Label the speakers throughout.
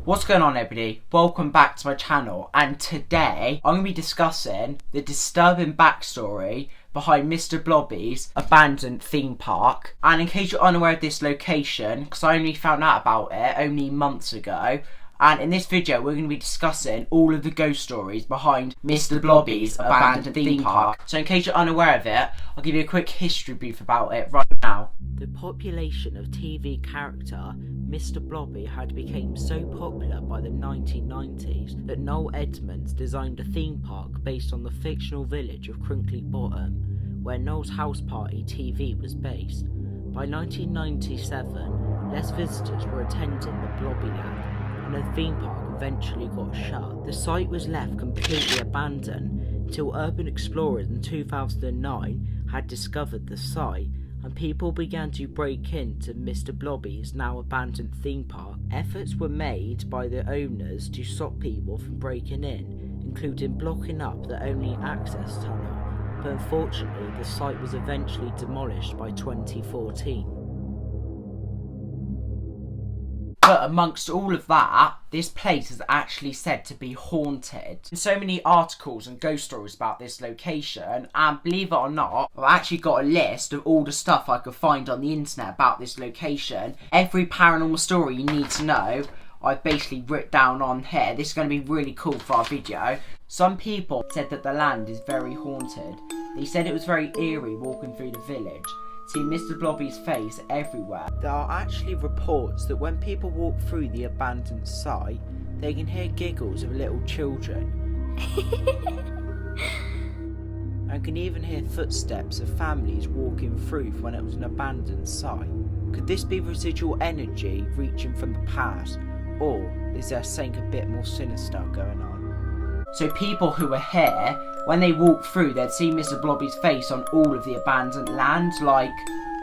Speaker 1: What's going on, everybody? Welcome back to my channel, and today I'm going to be discussing the disturbing backstory behind Mr. Blobby's abandoned theme park. And in case you're unaware of this location, because I only found out about it only months ago, and in this video we're going to be discussing all of the ghost stories behind Mr. Blobby's abandoned theme park. So in case you're unaware of it, I'll give you a quick history brief about it right now. The population of TV character Mr. Blobby had become so popular by the 1990s that Noel Edmonds designed a theme park based on the fictional village of Crinkly, where Noel's house party TV was based. By 1997, less visitors were attending the Blobby land, and the theme park eventually got shut. The site was left completely abandoned until urban explorers in 2009 had discovered the site, and people began to break into Mr. Blobby's now abandoned theme park. Efforts were made by the owners to stop people from breaking in, including blocking up the only access tunnel, but unfortunately the site was eventually demolished by 2014. But amongst all of that, this place is actually said to be haunted. There's so many articles and ghost stories about this location, and believe it or not, I've actually got a list of all the stuff I could find on the internet about this location. Every paranormal story you need to know, I've basically written down on here. This is going to be really cool for our video. Some people said that the land is very haunted. They said it was very eerie walking through the village. See Mr. Blobby's face everywhere. There are actually reports that when people walk through the abandoned site, they can hear giggles of little children. And can even hear footsteps of families walking through when it was an abandoned site. Could this be residual energy reaching from the past, or is there something a bit more sinister going on? So people who were here, when they walked through, they'd see Mr. Blobby's face on all of the abandoned land, like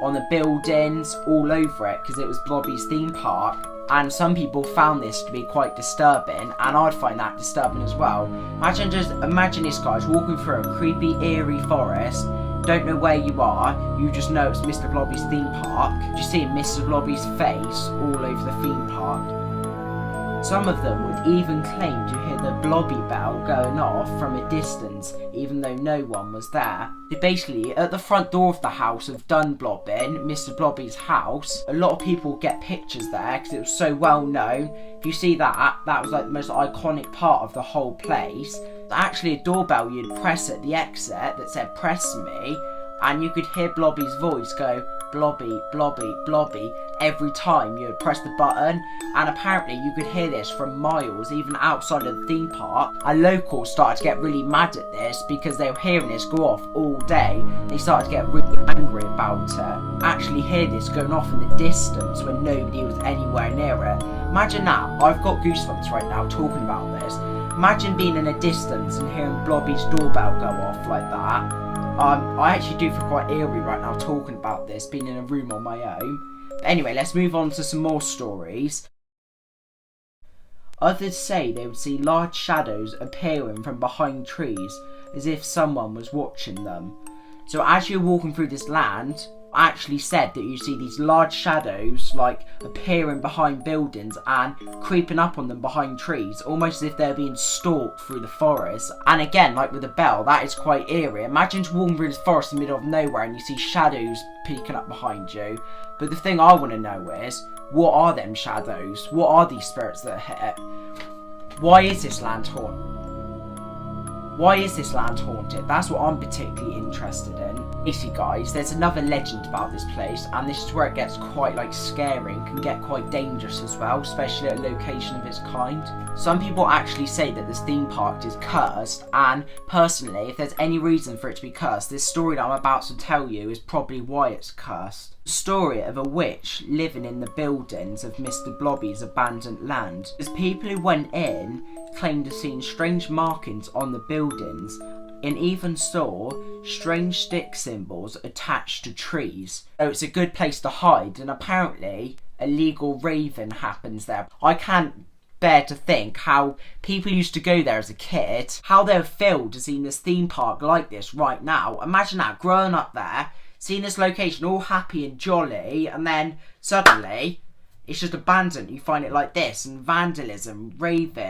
Speaker 1: on the buildings, all over it, because it was Blobby's theme park. And some people found this to be quite disturbing, and I'd find that disturbing as well. Imagine this guy's walking through a creepy, eerie forest, don't know where you are, you just know it's Mr. Blobby's theme park. You see Mr. Blobby's face all over the theme park. Some of them would even claim to hear the Blobby bell going off from a distance, even though no one was there. So basically, at the front door of the house of Dunblobbin, Mr. Blobby's house, a lot of people get pictures there because it was so well known. If you see that was like the most iconic part of the whole place. There's actually a doorbell you'd press at the exit that said "press me," and you could hear Blobby's voice go "Blobby, Blobby, Blobby" every time you would press the button, and apparently you could hear this from miles, even outside of the theme park. And locals started to get really mad at this because they were hearing this go off all day. They started to get really angry about it. Actually hear this going off in the distance when nobody was anywhere near it. Imagine that. I've got goosebumps right now talking about this. Imagine being in a distance and hearing Blobby's doorbell go off like that. I actually do feel quite eerie right now talking about this, being in a room on my own. But anyway, let's move on to some more stories. Others say they would see large shadows appearing from behind trees, as if someone was watching them. So as you're walking through this land, actually said that you see these large shadows like appearing behind buildings and creeping up on them behind trees, almost as if they're being stalked through the forest. And again, like with the bell, that is quite eerie. Imagine walking through this forest in the middle of nowhere and you see shadows peeking up behind you. But the thing I want to know is, what are them shadows? What are these spirits that are here? Why is this land haunted? Why is this land haunted? That's what I'm particularly interested in. Basically guys, there's another legend about this place, and this is where it gets quite scary and can get quite dangerous as well, especially at a location of its kind. Some people actually say that this theme park is cursed, and personally, if there's any reason for it to be cursed, this story that I'm about to tell you is probably why it's cursed. The story of a witch living in the buildings of Mr. Blobby's abandoned land. As people who went in claimed to have seen strange markings on the buildings, and even saw strange stick symbols attached to trees. So it's a good place to hide, and apparently illegal raving happens there. I can't bear to think how people used to go there as a kid, how they would feel to see this theme park like this right now. Imagine that, growing up there, seeing this location all happy and jolly, and then suddenly it's just abandoned. You find it like this, and vandalism, raving.